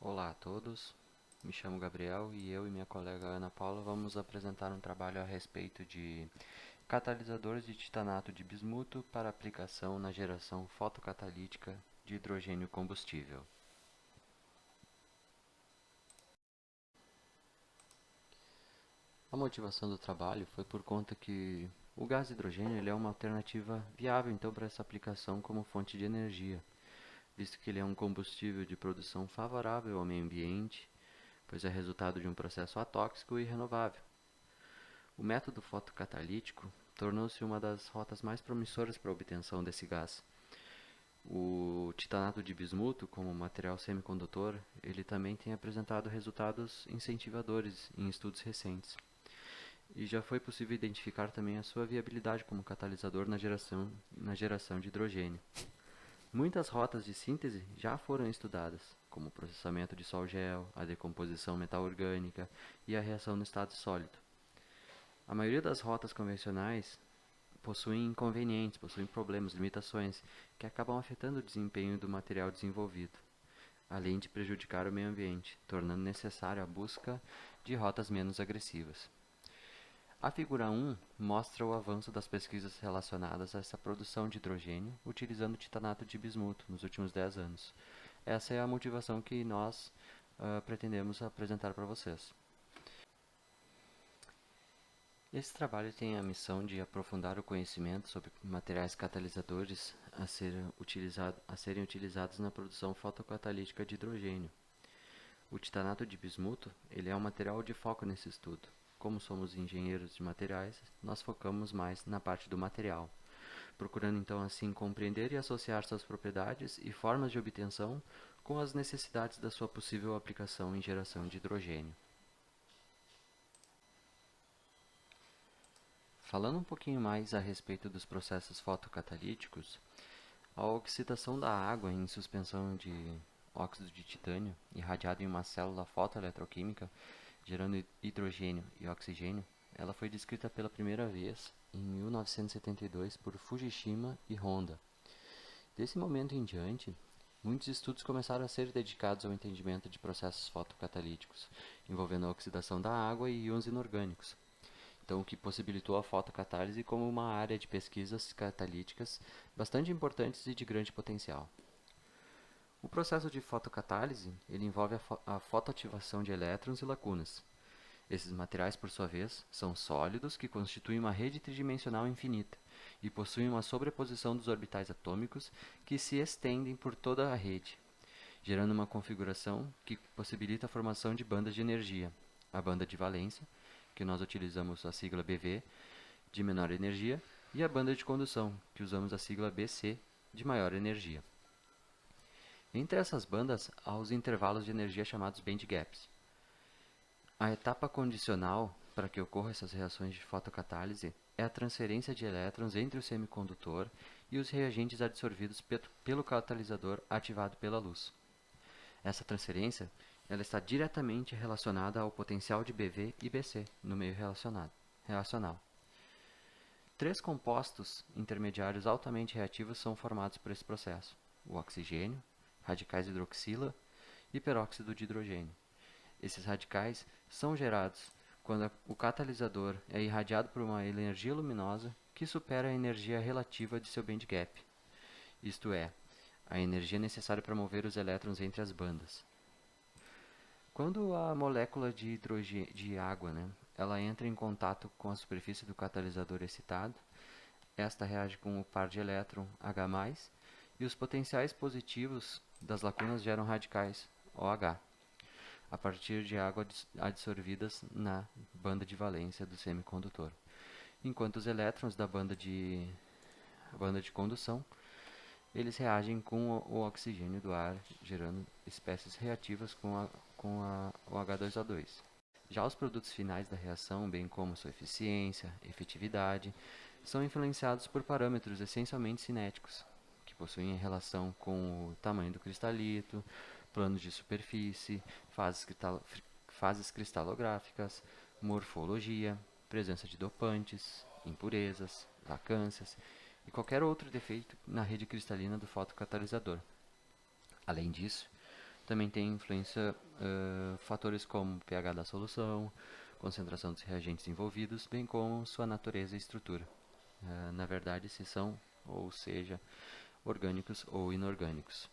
Olá a todos, me chamo Gabriel e eu e minha colega Ana Paula vamos apresentar um trabalho a respeito de catalisadores de titanato de bismuto para aplicação na geração fotocatalítica de hidrogênio combustível. A motivação do trabalho foi por conta que o gás hidrogênio ele é uma alternativa viável então para essa aplicação como fonte de energia, visto que ele é um combustível de produção favorável ao meio ambiente, pois é resultado de um processo atóxico e renovável. O método fotocatalítico tornou-se uma das rotas mais promissoras para a obtenção desse gás. O titanato de bismuto, como material semicondutor, ele também tem apresentado resultados incentivadores em estudos recentes. E já foi possível identificar também a sua viabilidade como catalisador na geração de hidrogênio. Muitas rotas de síntese já foram estudadas, como o processamento de sol-gel, a decomposição metal-orgânica e a reação no estado sólido. A maioria das rotas convencionais possuem inconvenientes, possuem problemas, limitações, que acabam afetando o desempenho do material desenvolvido, além de prejudicar o meio ambiente, tornando necessária a busca de rotas menos agressivas. A figura 1 mostra o avanço das pesquisas relacionadas a essa produção de hidrogênio utilizando titanato de bismuto nos últimos 10 anos. Essa é a motivação que nós pretendemos apresentar para vocês. Esse trabalho tem a missão de aprofundar o conhecimento sobre materiais catalisadores a serem utilizados na produção fotocatalítica de hidrogênio. O titanato de bismuto ele é um material de foco nesse estudo. Como somos engenheiros de materiais, nós focamos mais na parte do material, procurando então assim compreender e associar suas propriedades e formas de obtenção com as necessidades da sua possível aplicação em geração de hidrogênio. Falando um pouquinho mais a respeito dos processos fotocatalíticos, a oxidação da água em suspensão de óxido de titânio, irradiado em uma célula fotoeletroquímica, gerando hidrogênio e oxigênio, ela foi descrita pela primeira vez em 1972 por Fujishima e Honda. Desse momento em diante, muitos estudos começaram a ser dedicados ao entendimento de processos fotocatalíticos, envolvendo a oxidação da água e íons inorgânicos. Então, o que possibilitou a fotocatálise como uma área de pesquisas catalíticas bastante importantes e de grande potencial. O processo de fotocatálise ele envolve a fotoativação de elétrons e lacunas. Esses materiais, por sua vez, são sólidos que constituem uma rede tridimensional infinita e possuem uma sobreposição dos orbitais atômicos que se estendem por toda a rede, gerando uma configuração que possibilita a formação de bandas de energia, a banda de valência, que nós utilizamos a sigla BV, de menor energia, e a banda de condução, que usamos a sigla BC, de maior energia. Entre essas bandas, há os intervalos de energia chamados band gaps. A etapa condicional para que ocorram essas reações de fotocatálise é a transferência de elétrons entre o semicondutor e os reagentes absorvidos pelo catalisador ativado pela luz. Essa transferência ela está diretamente relacionada ao potencial de BV e BC no meio reacional. Três compostos intermediários altamente reativos são formados por esse processo: o oxigênio, radicais hidroxila e peróxido de hidrogênio. Esses radicais são gerados quando o catalisador é irradiado por uma energia luminosa que supera a energia relativa de seu band gap, isto é, a energia necessária para mover os elétrons entre as bandas. Quando a molécula de água ela entra em contato com a superfície do catalisador excitado, esta reage com o par de elétron H+, e os potenciais positivos das lacunas geram radicais OH, a partir de água adsorvidas na banda de valência do semicondutor, enquanto os elétrons da banda de condução eles reagem com o oxigênio do ar, gerando espécies reativas o H2O2. Já os produtos finais da reação, bem como sua eficiência, efetividade, são influenciados por parâmetros essencialmente cinéticos, que possuem relação com o tamanho do cristalito, planos de superfície, fases cristalográficas, morfologia, presença de dopantes, impurezas, vacâncias e qualquer outro defeito na rede cristalina do fotocatalisador. Além disso, Também tem influência fatores como pH da solução, concentração dos reagentes envolvidos, bem como sua natureza e estrutura. Na verdade, se são, ou seja, orgânicos ou inorgânicos.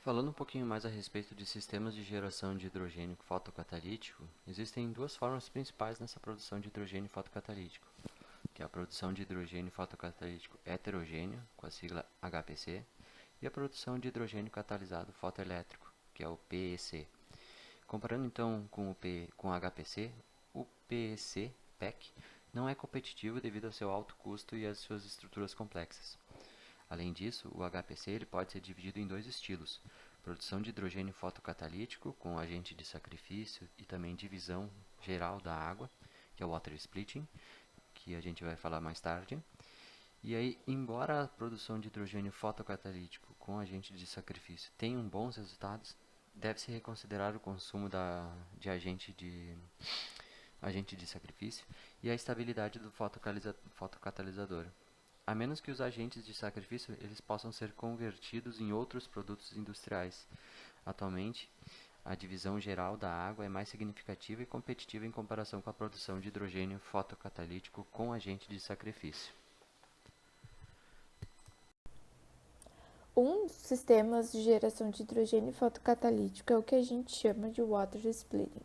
Falando um pouquinho mais a respeito de sistemas de geração de hidrogênio fotocatalítico, existem duas formas principais nessa produção de hidrogênio fotocatalítico, que é a produção de hidrogênio fotocatalítico heterogêneo, com a sigla HPC, e a produção de hidrogênio catalisado fotoelétrico, que é o PEC. Comparando então com o HPC, o PEC, PEC, não é competitivo devido ao seu alto custo e às suas estruturas complexas. Além disso, o HPC ele pode ser dividido em dois estilos: produção de hidrogênio fotocatalítico com agente de sacrifício e também divisão geral da água, que é o water splitting, que a gente vai falar mais tarde. E aí, embora a produção de hidrogênio fotocatalítico com agente de sacrifício tenha bons resultados, deve-se reconsiderar o consumo de agente de sacrifício e a estabilidade do fotocatalisador, a menos que os agentes de sacrifício eles possam ser convertidos em outros produtos industriais. Atualmente, a divisão geral da água é mais significativa e competitiva em comparação com a produção de hidrogênio fotocatalítico com agente de sacrifício. Um dos sistemas de geração de hidrogênio fotocatalítico é o que a gente chama de water splitting.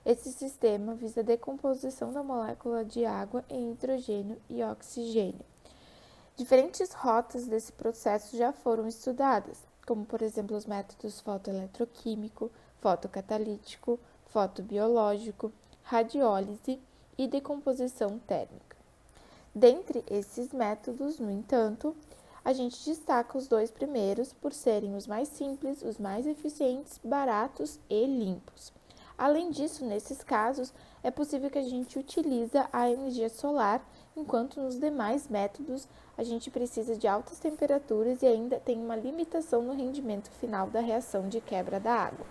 Esse sistema visa a decomposição da molécula de água em hidrogênio e oxigênio. Diferentes rotas desse processo já foram estudadas, como por exemplo os métodos fotoeletroquímico, fotocatalítico, fotobiológico, radiólise e decomposição térmica. Dentre esses métodos, no entanto, a gente destaca os dois primeiros por serem os mais simples, os mais eficientes, baratos e limpos. Além disso, nesses casos, é possível que a gente utilize a energia solar, enquanto nos demais métodos a gente precisa de altas temperaturas e ainda tem uma limitação no rendimento final da reação de quebra da água.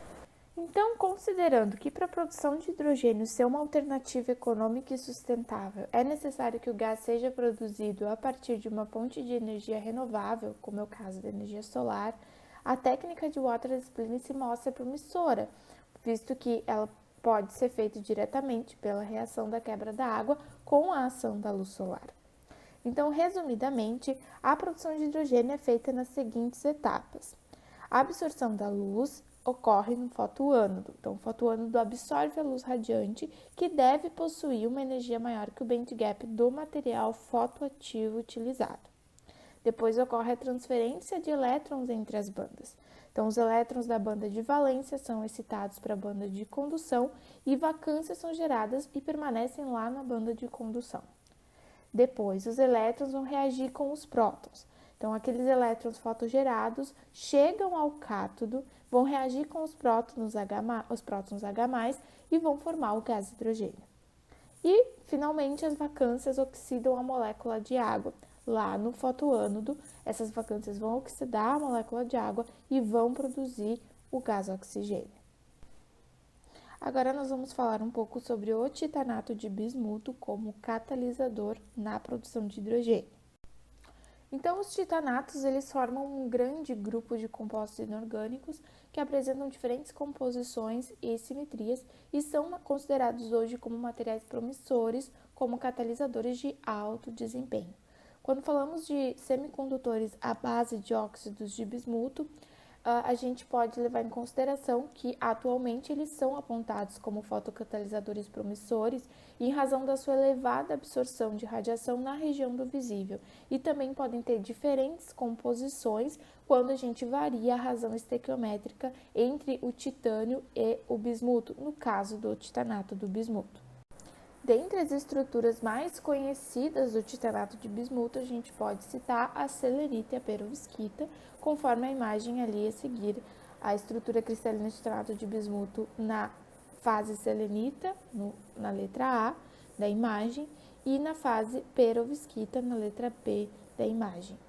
Então, considerando que para a produção de hidrogênio ser uma alternativa econômica e sustentável, é necessário que o gás seja produzido a partir de uma fonte de energia renovável, como é o caso da energia solar, a técnica de water splitting se mostra promissora, visto que ela pode ser feita diretamente pela reação da quebra da água com a ação da luz solar. Então, resumidamente, a produção de hidrogênio é feita nas seguintes etapas: a absorção da luz ocorre no fotoânodo. Então, o fotoânodo absorve a luz radiante, que deve possuir uma energia maior que o band gap do material fotoativo utilizado. Depois ocorre a transferência de elétrons entre as bandas. Então, os elétrons da banda de valência são excitados para a banda de condução e vacâncias são geradas e permanecem lá na banda de condução. Depois, os elétrons vão reagir com os prótons. Então, aqueles elétrons fotogerados chegam ao cátodo, vão reagir com os prótons H+, e vão formar o gás hidrogênio. E, finalmente, as vacâncias oxidam a molécula de água. Lá no fotoânodo, essas vacâncias vão oxidar a molécula de água e vão produzir o gás oxigênio. Agora nós vamos falar um pouco sobre o titanato de bismuto como catalisador na produção de hidrogênio. Então, os titanatos eles formam um grande grupo de compostos inorgânicos que apresentam diferentes composições e simetrias e são considerados hoje como materiais promissores, como catalisadores de alto desempenho. Quando falamos de semicondutores à base de óxidos de bismuto, a gente pode levar em consideração que atualmente eles são apontados como fotocatalisadores promissores em razão da sua elevada absorção de radiação na região do visível e também podem ter diferentes composições quando a gente varia a razão estequiométrica entre o titânio e o bismuto, no caso do titanato do bismuto. Dentre as estruturas mais conhecidas do titanato de bismuto, a gente pode citar a selenita e a perovskita, conforme a imagem ali a seguir. A estrutura cristalina de titanato de bismuto na fase selenita, na letra A da imagem, e na fase perovskita, na letra B da imagem.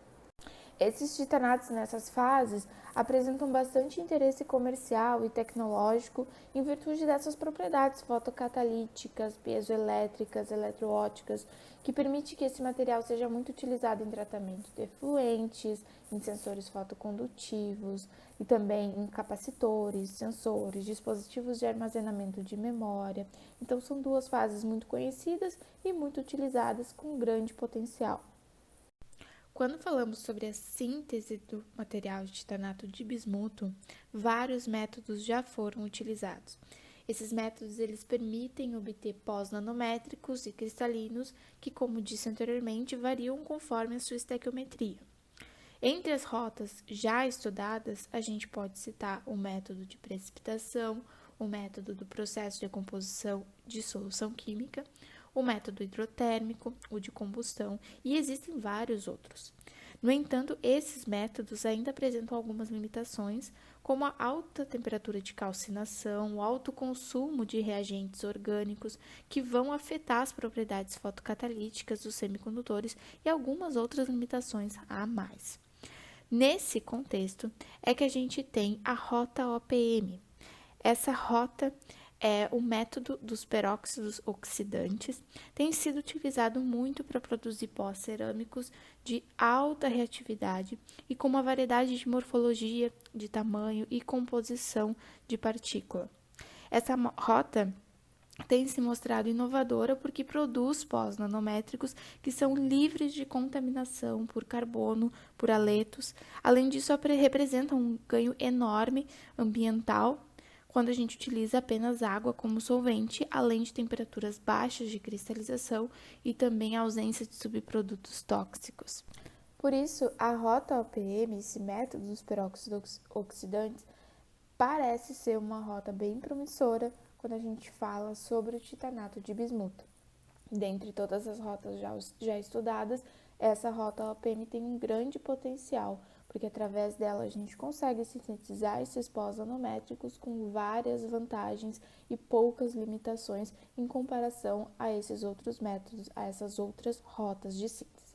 Esses titanatos nessas fases apresentam bastante interesse comercial e tecnológico em virtude dessas propriedades fotocatalíticas, piezoelétricas, eletroóticas, que permite que esse material seja muito utilizado em tratamento de efluentes, em sensores fotocondutivos e também em capacitores, sensores, dispositivos de armazenamento de memória. Então, são duas fases muito conhecidas e muito utilizadas com grande potencial. Quando falamos sobre a síntese do material de titanato de bismuto, vários métodos já foram utilizados. Esses métodos eles permitem obter pós nanométricos e cristalinos que, como disse anteriormente, variam conforme a sua estequiometria. Entre as rotas já estudadas, a gente pode citar o método de precipitação, o método do processo de decomposição de solução química, o método hidrotérmico, o de combustão, e existem vários outros. No entanto, esses métodos ainda apresentam algumas limitações, como a alta temperatura de calcinação, o alto consumo de reagentes orgânicos, que vão afetar as propriedades fotocatalíticas dos semicondutores e algumas outras limitações a mais. Nesse contexto, é que a gente tem a rota OPM. Essa rota o método dos peróxidos oxidantes tem sido utilizado muito para produzir pós cerâmicos de alta reatividade e com uma variedade de morfologia, de tamanho e composição de partícula. Essa rota tem se mostrado inovadora porque produz pós nanométricos que são livres de contaminação por carbono, por haletos. Além disso, representa um ganho enorme ambiental quando a gente utiliza apenas água como solvente, além de temperaturas baixas de cristalização e também a ausência de subprodutos tóxicos. Por isso, a rota OPM, esse método dos peróxidos oxidantes, parece ser uma rota bem promissora quando a gente fala sobre o titanato de bismuto. Dentre todas as rotas já estudadas, essa rota OPM tem um grande potencial, porque através dela a gente consegue sintetizar esses pós nanométricos com várias vantagens e poucas limitações em comparação a esses outros métodos, a essas outras rotas de síntese.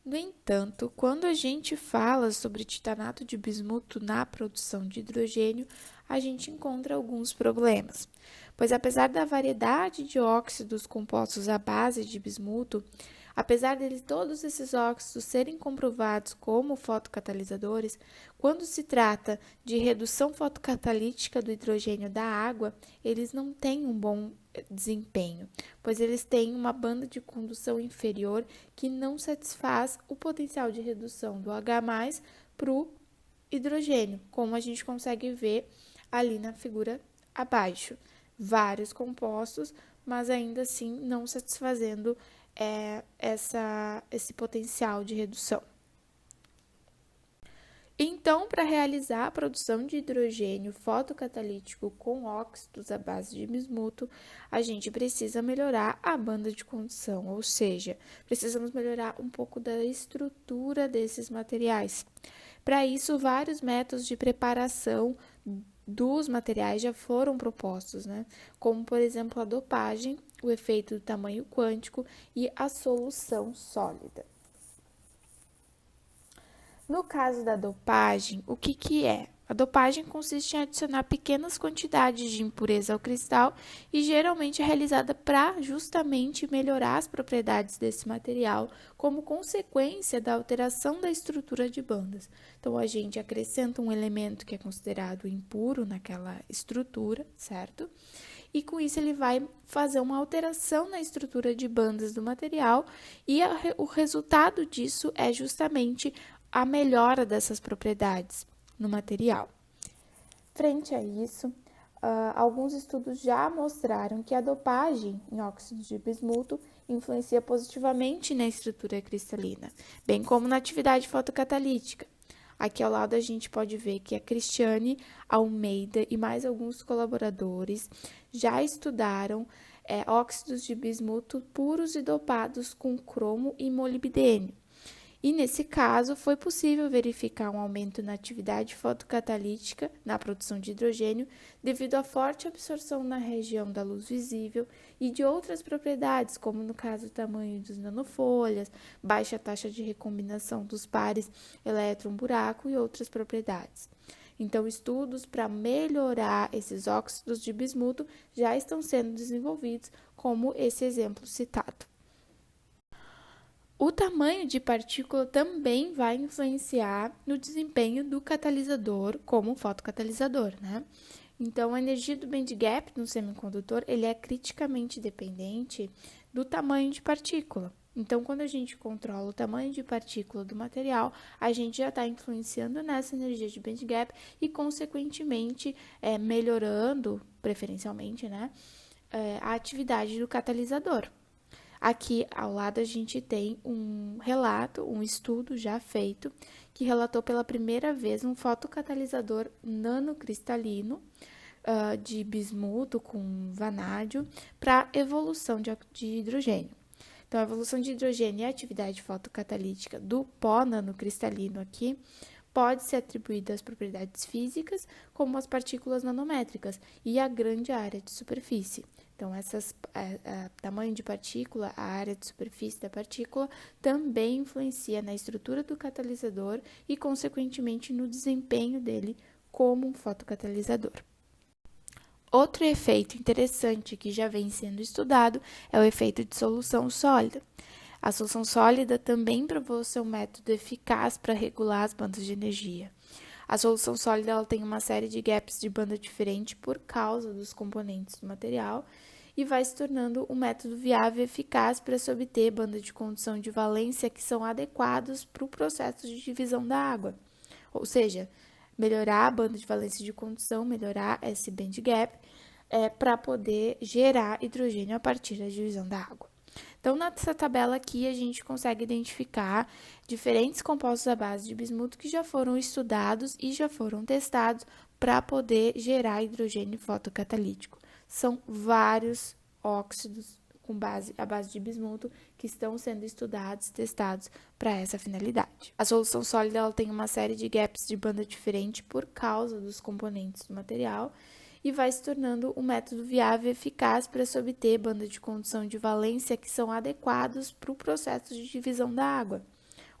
No entanto, quando a gente fala sobre titanato de bismuto na produção de hidrogênio, a gente encontra alguns problemas, pois apesar da variedade de óxidos compostos à base de bismuto, apesar de todos esses óxidos serem comprovados como fotocatalisadores, quando se trata de redução fotocatalítica do hidrogênio da água, eles não têm um bom desempenho, pois eles têm uma banda de condução inferior que não satisfaz o potencial de redução do H+ para o hidrogênio, como a gente consegue ver ali na figura abaixo. Vários compostos, mas ainda assim não satisfazendo esse potencial de redução. Então, para realizar a produção de hidrogênio fotocatalítico com óxidos à base de bismuto, a gente precisa melhorar a banda de condução, ou seja, precisamos melhorar um pouco da estrutura desses materiais. Para isso, vários métodos de preparação dos materiais já foram propostos, como, por exemplo, a dopagem, o efeito do tamanho quântico e a solução sólida. No caso da dopagem, o que é? A dopagem consiste em adicionar pequenas quantidades de impureza ao cristal e geralmente é realizada para justamente melhorar as propriedades desse material como consequência da alteração da estrutura de bandas. Então, a gente acrescenta um elemento que é considerado impuro naquela estrutura, certo? E com isso ele vai fazer uma alteração na estrutura de bandas do material e o resultado disso é justamente a melhora dessas propriedades no material. Frente a isso, alguns estudos já mostraram que a dopagem em óxidos de bismuto influencia positivamente na estrutura cristalina, bem como na atividade fotocatalítica. Aqui ao lado a gente pode ver que a Cristiane Almeida e mais alguns colaboradores já estudaram óxidos de bismuto puros e dopados com cromo e molibdênio. E nesse caso, foi possível verificar um aumento na atividade fotocatalítica na produção de hidrogênio devido à forte absorção na região da luz visível e de outras propriedades, como no caso o tamanho dos nanofolhas, baixa taxa de recombinação dos pares elétron-buraco e outras propriedades. Então, estudos para melhorar esses óxidos de bismuto já estão sendo desenvolvidos, como esse exemplo citado. O tamanho de partícula também vai influenciar no desempenho do catalisador como fotocatalisador, né? Então, a energia do band gap no semicondutor ele é criticamente dependente do tamanho de partícula. Então, quando a gente controla o tamanho de partícula do material, a gente já está influenciando nessa energia de band gap e, consequentemente, melhorando, preferencialmente, né, a atividade do catalisador. Aqui ao lado a gente tem um relato, um estudo já feito, que relatou pela primeira vez um fotocatalisador nanocristalino de bismuto com vanádio para evolução de hidrogênio. Então, a evolução de hidrogênio e a atividade fotocatalítica do pó nanocristalino aqui pode ser atribuída às propriedades físicas, como as partículas nanométricas e a grande área de superfície. Então, tamanho de partícula, a área de superfície da partícula, também influencia na estrutura do catalisador e, consequentemente, no desempenho dele como um fotocatalisador. Outro efeito interessante que já vem sendo estudado é o efeito de solução sólida. A solução sólida também provou ser um método eficaz para regular as bandas de energia. A solução sólida ela tem uma série de gaps de banda diferente por causa dos componentes do material e vai se tornando um método viável e eficaz para se obter banda de condução de valência que são adequados para o processo de divisão da água. Ou seja, melhorar a banda de valência de condução, melhorar esse band gap, para poder gerar hidrogênio a partir da divisão da água. Então, nessa tabela aqui, a gente consegue identificar diferentes compostos à base de bismuto que já foram estudados e já foram testados para poder gerar hidrogênio fotocatalítico. São vários óxidos à base de bismuto que estão sendo estudados, testados para essa finalidade. A solução sólida ela tem uma série de gaps de banda diferente por causa dos componentes do material e vai se tornando um método viável e eficaz para se obter banda de condução de valência que são adequados para o processo de divisão da água.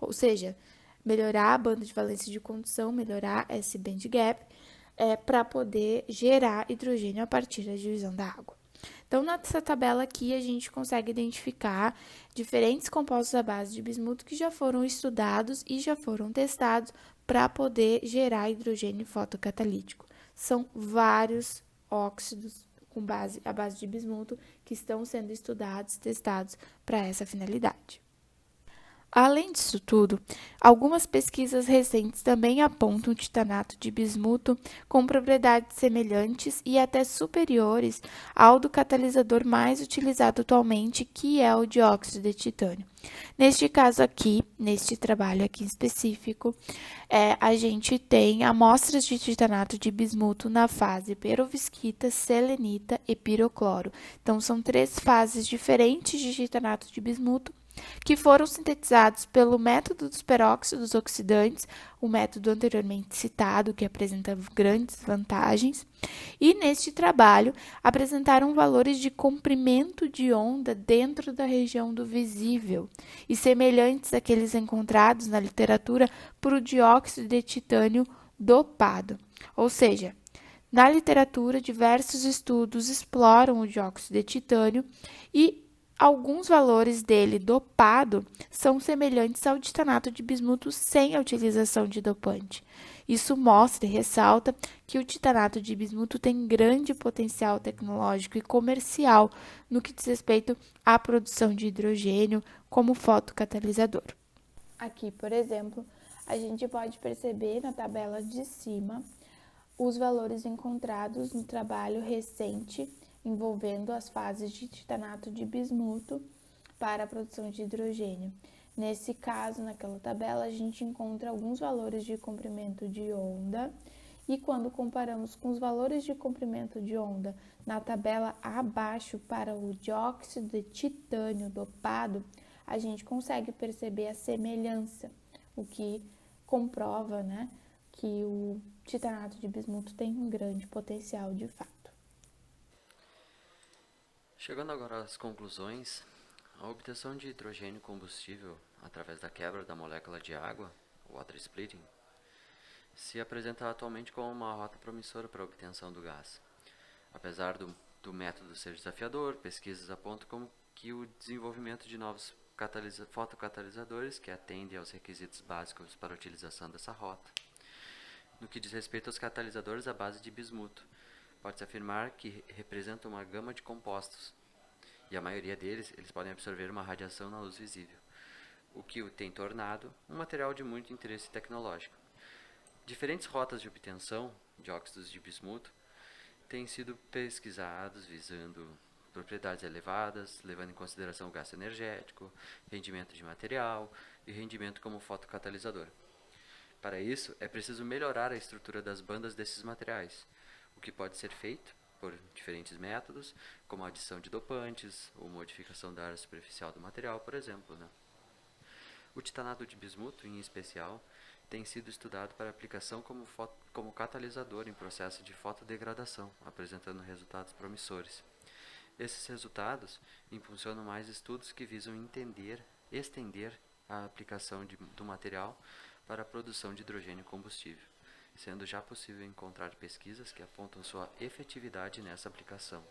Ou seja, melhorar a banda de valência de condução, melhorar esse band gap, para poder gerar hidrogênio a partir da divisão da água. Então, nessa tabela aqui, a gente consegue identificar diferentes compostos à base de bismuto que já foram estudados e já foram testados para poder gerar hidrogênio fotocatalítico. São vários óxidos à base de bismuto que estão sendo estudados, testados para essa finalidade. Além disso tudo, algumas pesquisas recentes também apontam o titanato de bismuto com propriedades semelhantes e até superiores ao do catalisador mais utilizado atualmente, que é o dióxido de titânio. Neste caso aqui, neste trabalho aqui em específico, a gente tem amostras de titanato de bismuto na fase perovskita, selenita e pirocloro. Então, são 3 fases diferentes de titanato de bismuto que foram sintetizados pelo método dos peróxidos oxidantes, o método anteriormente citado, que apresenta grandes vantagens, e neste trabalho apresentaram valores de comprimento de onda dentro da região do visível e semelhantes àqueles encontrados na literatura por o dióxido de titânio dopado. Ou seja, na literatura, diversos estudos exploram o dióxido de titânio e alguns valores dele dopado são semelhantes ao titanato de bismuto sem a utilização de dopante. Isso mostra e ressalta que o titanato de bismuto tem grande potencial tecnológico e comercial no que diz respeito à produção de hidrogênio como fotocatalisador. Aqui, por exemplo, a gente pode perceber na tabela de cima os valores encontrados no trabalho recente envolvendo as fases de titanato de bismuto para a produção de hidrogênio. Nesse caso, naquela tabela, a gente encontra alguns valores de comprimento de onda e quando comparamos com os valores de comprimento de onda na tabela abaixo para o dióxido de titânio dopado, a gente consegue perceber a semelhança, o que comprova, né, que o titanato de bismuto tem um grande potencial de fato. Chegando agora às conclusões, a obtenção de hidrogênio combustível através da quebra da molécula de água, water splitting, se apresenta atualmente como uma rota promissora para a obtenção do gás. Apesar do método ser desafiador, pesquisas apontam como que o desenvolvimento de novos fotocatalisadores que atendem aos requisitos básicos para a utilização dessa rota. No que diz respeito aos catalisadores à base de bismuto, pode-se afirmar que representam uma gama de compostos, e a maioria deles eles podem absorver uma radiação na luz visível, o que o tem tornado um material de muito interesse tecnológico. Diferentes rotas de obtenção de óxidos de bismuto têm sido pesquisados visando propriedades elevadas, levando em consideração o gasto energético, rendimento de material e rendimento como fotocatalisador. Para isso, é preciso melhorar a estrutura das bandas desses materiais, o que pode ser feito por diferentes métodos, como a adição de dopantes ou modificação da área superficial do material, por exemplo, né? O titanato de bismuto, em especial, tem sido estudado para aplicação como catalisador em processo de fotodegradação, apresentando resultados promissores. Esses resultados impulsionam mais estudos que visam estender a aplicação do material para a produção de hidrogênio combustível, sendo já possível encontrar pesquisas que apontam sua efetividade nessa aplicação.